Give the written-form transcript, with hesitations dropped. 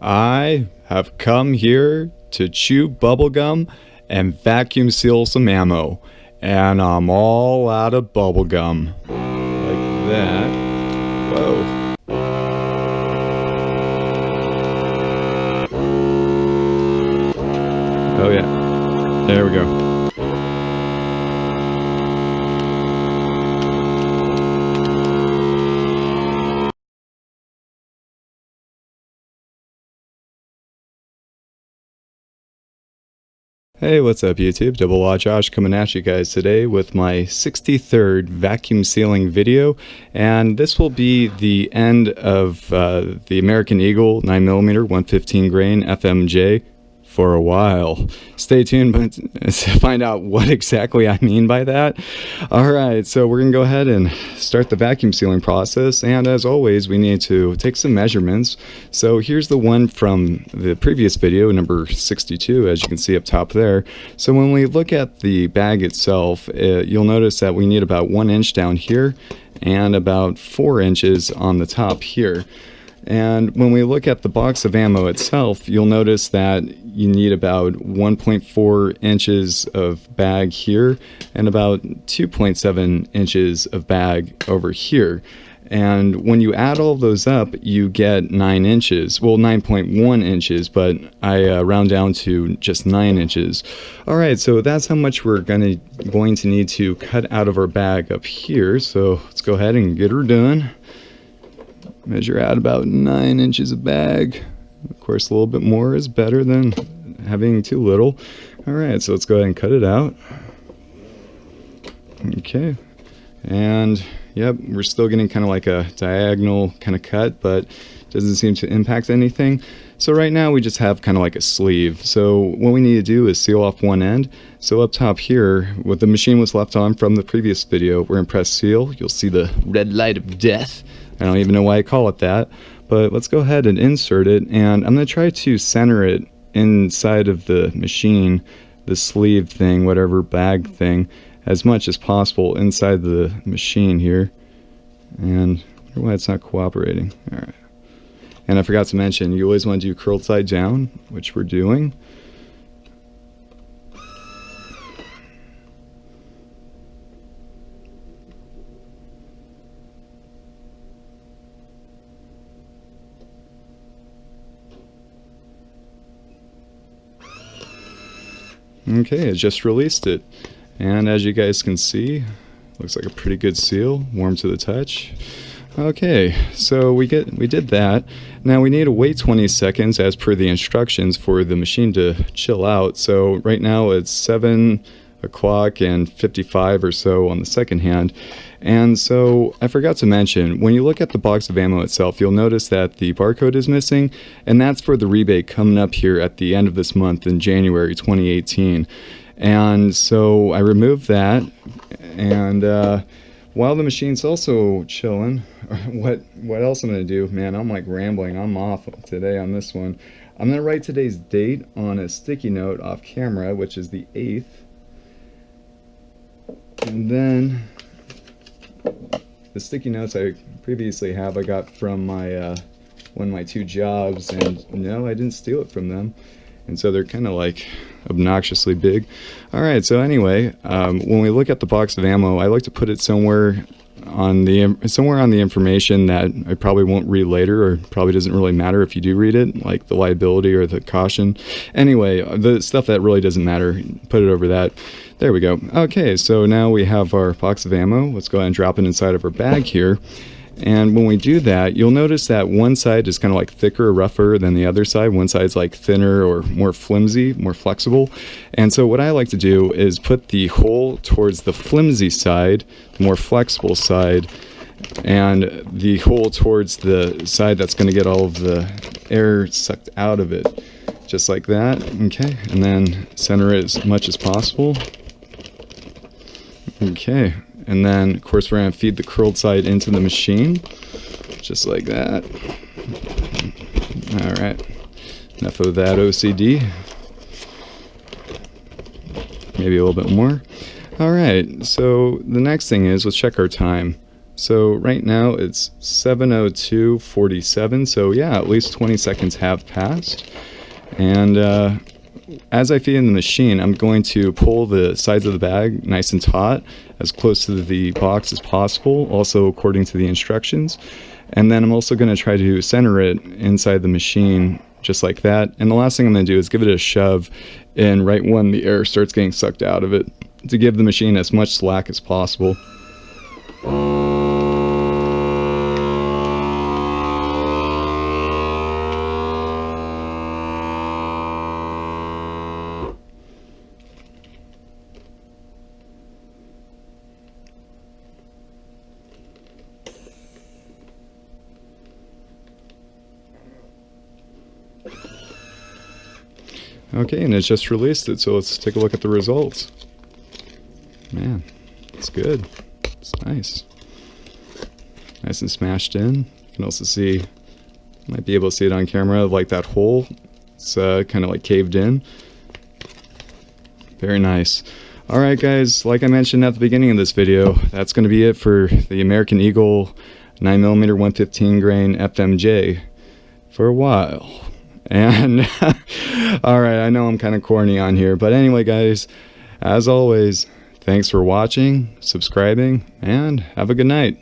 I have come here to chew bubblegum and vacuum seal some ammo, and I'm all out of bubblegum. Like that. Whoa. Oh yeah. There we go. Hey, what's up YouTube? Double Law Josh coming at you guys today with my 63rd vacuum sealing video, and this will be the end of the American Eagle 9mm 115 grain FMJ for a while. Stay tuned to find out what exactly I mean by that. Alright, so we're going to go ahead and start the vacuum sealing process, and as always we need to take some measurements. So here's the one from the previous video, number 62, as you can see up top there. So when we look at the bag itself, you'll notice that we need about 1 inch down here and about 4 inches on the top here. And when we look at the box of ammo itself, you'll notice that you need about 1.4 inches of bag here and about 2.7 inches of bag over here. And when you add all of those up, you get 9 inches. Well, 9.1 inches, but I round down to just 9 inches. All right, so that's how much we're going to need to cut out of our bag up here. So let's go ahead and get her done. Measure out about 9 inches of bag. Of course, a little bit more is better than having too little. Alright, so let's go ahead and cut it out. Okay. And, yep, we're still getting kind of like a diagonal kind of cut, but doesn't seem to impact anything. So right now we just have kind of like a sleeve. So what we need to do is seal off one end. So up top here, what the machine was left on from the previous video, we're going to press seal. You'll see the red light of death. I don't even know why I call it that, but let's go ahead and insert it, and I'm going to try to center it inside of the machine, the sleeve thing, whatever bag thing, as much as possible inside the machine here. And I wonder why it's not cooperating. Alright. And I forgot to mention, you always want to do curled side down, which we're doing. Okay, I just released it, and as you guys can see, looks like a pretty good seal, warm to the touch. Okay, so we did that. Now we need to wait 20 seconds as per the instructions for the machine to chill out. So right now it's 7 o'clock and 55 or so on the second hand. And so I forgot to mention, when you look at the box of ammo itself, you'll notice that the barcode is missing, and that's for the rebate coming up here at the end of this month in January 2018. And so I removed that, and while the machine's also chilling, what else I'm going to do? Man, I'm like rambling. I'm off today on this one. I'm going to write today's date on a sticky note off camera, which is the 8th. And then the sticky notes I previously have, I got from my one of my 2 jobs, and no, I didn't steal it from them, and so they're kind of like obnoxiously big. Alright, so anyway, when we look at the box of ammo, I like to put it somewhere on the information that I probably won't read later, or probably doesn't really matter if you do read it, like the liability or the caution. Anyway, the stuff that really doesn't matter, put it over that. There we go. Okay, so now we have our box of ammo. Let's go ahead and drop it inside of our bag here. And when we do that, you'll notice that one side is kind of like thicker or rougher than the other side. One side's like thinner or more flimsy, more flexible. And so what I like to do is put the hole towards the flimsy side, the more flexible side, and the hole towards the side that's going to get all of the air sucked out of it. Just like that. Okay, and then center it as much as possible. Okay, and then of course we're going to feed the curled side into the machine, just like that. Alright, enough of that OCD. Maybe a little bit more. Alright, so the next thing is, let's check our time. So right now it's 7:02:47. So yeah, at least 20 seconds have passed. And as I feed in the machine, I'm going to pull the sides of the bag nice and taut, as close to the box as possible, also according to the instructions. And then I'm also going to try to center it inside the machine, just like that. And the last thing I'm going to do is give it a shove in right when the air starts getting sucked out of it, to give the machine as much slack as possible. Okay, and it's just released it, so let's take a look at the results. Man, it's good. It's nice. Nice and smashed in. You can also see, might be able to see it on camera, like that hole. It's kind of like caved in. Very nice. Alright guys, like I mentioned at the beginning of this video, that's going to be it for the American Eagle 9mm 115 grain FMJ for a while. And alright, I know I'm kind of corny on here, but anyway guys, as always, thanks for watching, subscribing, and have a good night.